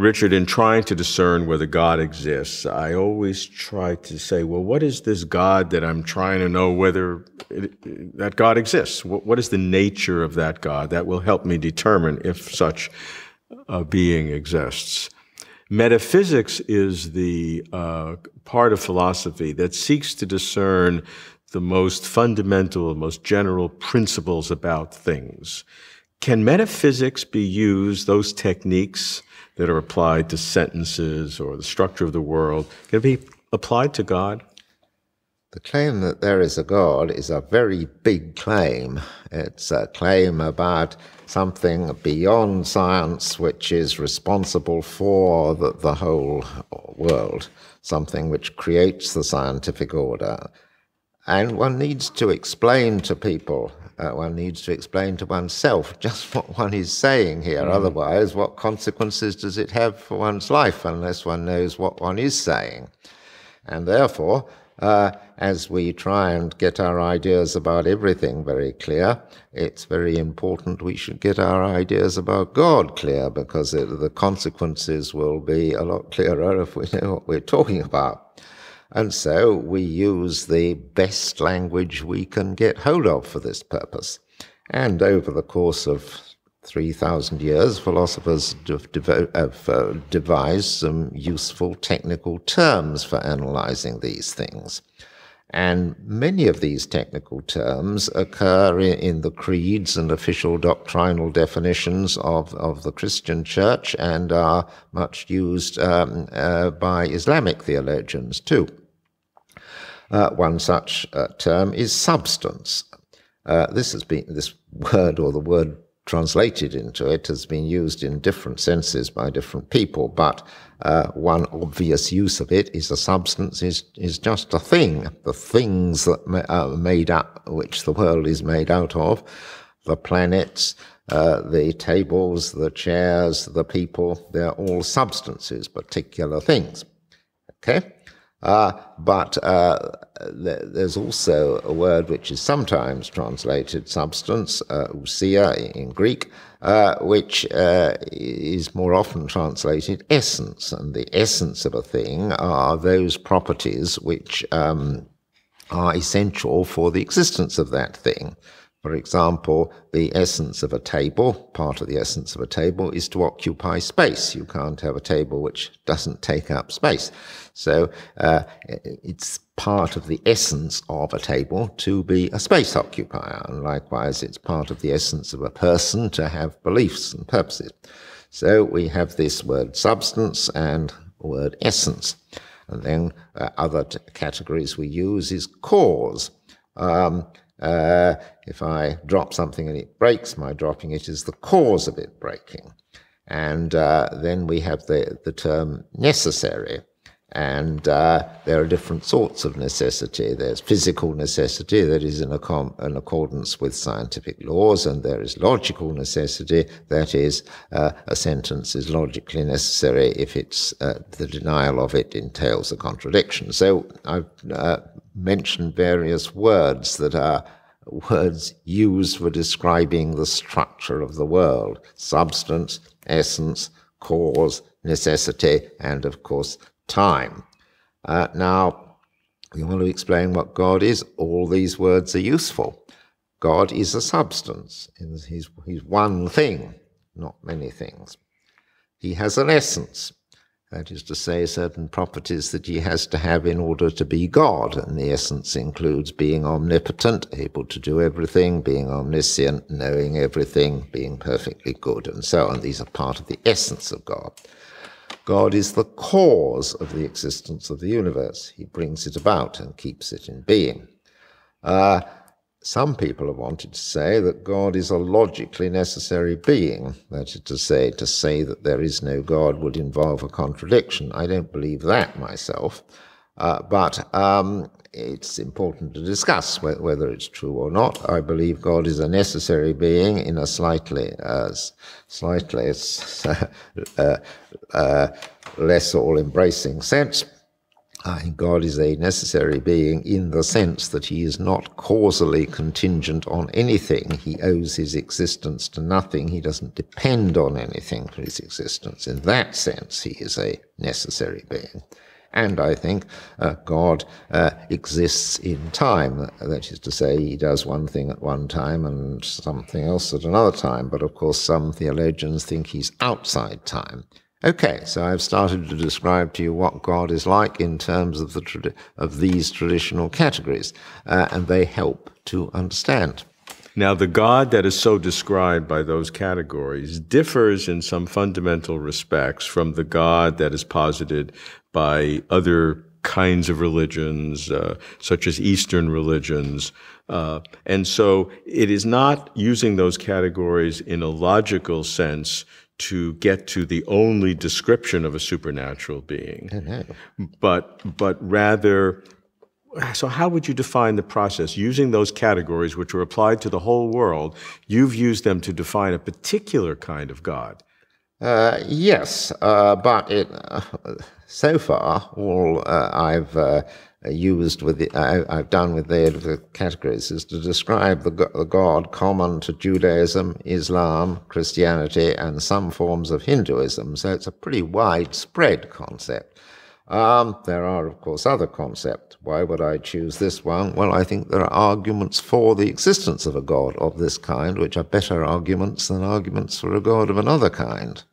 Richard, in trying to discern whether God exists, I always try to say, well, what is this God that I'm trying to know whether that God exists? What is the nature of that God? That will help me determine if such a being exists. Metaphysics is the part of philosophy that seeks to discern the most fundamental, most general principles about things. Can metaphysics be used, those techniques that are applied to sentences or the structure of the world, can it be applied to God? The claim that there is a God is a very big claim. It's a claim about something beyond science which is responsible for the whole world, something which creates the scientific order. And one needs to explain to people, one needs to explain to oneself just what one is saying here. Otherwise, what consequences does it have for one's life unless one knows what one is saying? And therefore, as we try and get our ideas about everything very clear, it's very important we should get our ideas about God clear, because the consequences will be a lot clearer if we know what we're talking about. And so we use the best language we can get hold of for this purpose. And over the course of 3,000 years, philosophers have devised some useful technical terms for analyzing these things. And many of these technical terms occur in the creeds and official doctrinal definitions of the Christian Church and are much used by Islamic theologians too. One such term is substance. This word, or the word translated into it, has been used in different senses by different people, but one obvious use of it is a substance is just a thing. The things that are made up, which the world is made out of, the planets, the tables, the chairs, the people, they're all substances, particular things. Okay? But there's also a word which is sometimes translated substance, ousia in Greek, which is more often translated essence. And the essence of a thing are those properties which are essential for the existence of that thing. For example, the essence of a table, part of the essence of a table, is to occupy space. You can't have a table which doesn't take up space. So it's part of the essence of a table to be a space occupier. And likewise, it's part of the essence of a person to have beliefs and purposes. So we have this word substance and word essence. And then other categories we use is cause. If I drop something and it breaks, my dropping it is the cause of it breaking. And then we have the term necessary. And there are different sorts of necessity. There's physical necessity that is in accordance with scientific laws, and there is logical necessity, that is, a sentence is logically necessary if it's the denial of it entails a contradiction. So I've mentioned various words that are words used for describing the structure of the world: substance, essence, cause, necessity, and of course time. Now, we want to explain what God is. All these words are useful. God is a substance. He's one thing, not many things. He has an essence. That is to say, certain properties that he has to have in order to be God. And the essence includes being omnipotent, able to do everything, being omniscient, knowing everything, being perfectly good, and so on. These are part of the essence of God. God is the cause of the existence of the universe. He brings it about and keeps it in being. Some people have wanted to say that God is a logically necessary being. That is to say that there is no God would involve a contradiction. I don't believe that myself, but it's important to discuss whether it's true or not. I believe God is a necessary being in a slightly less all-embracing sense. I think God is a necessary being in the sense that he is not causally contingent on anything. He owes his existence to nothing. He doesn't depend on anything for his existence. In that sense, he is a necessary being. And I think God exists in time. That is to say, he does one thing at one time and something else at another time. But of course, some theologians think he's outside time. Okay, so I've started to describe to you what God is like in terms of these traditional categories, and they help to understand. Now, the God that is so described by those categories differs in some fundamental respects from the God that is posited by other kinds of religions, such as Eastern religions. And so it is not using those categories in a logical sense to get to the only description of a supernatural being, but rather, so how would you define the process? Using those categories which are applied to the whole world, you've used them to define a particular kind of God. Yes, but so far all I've done with the categories is to describe the God common to Judaism, Islam, Christianity, and some forms of Hinduism. So it's a pretty widespread concept. There are, of course, other concepts. Why would I choose this one? Well, I think there are arguments for the existence of a God of this kind, which are better arguments than arguments for a God of another kind.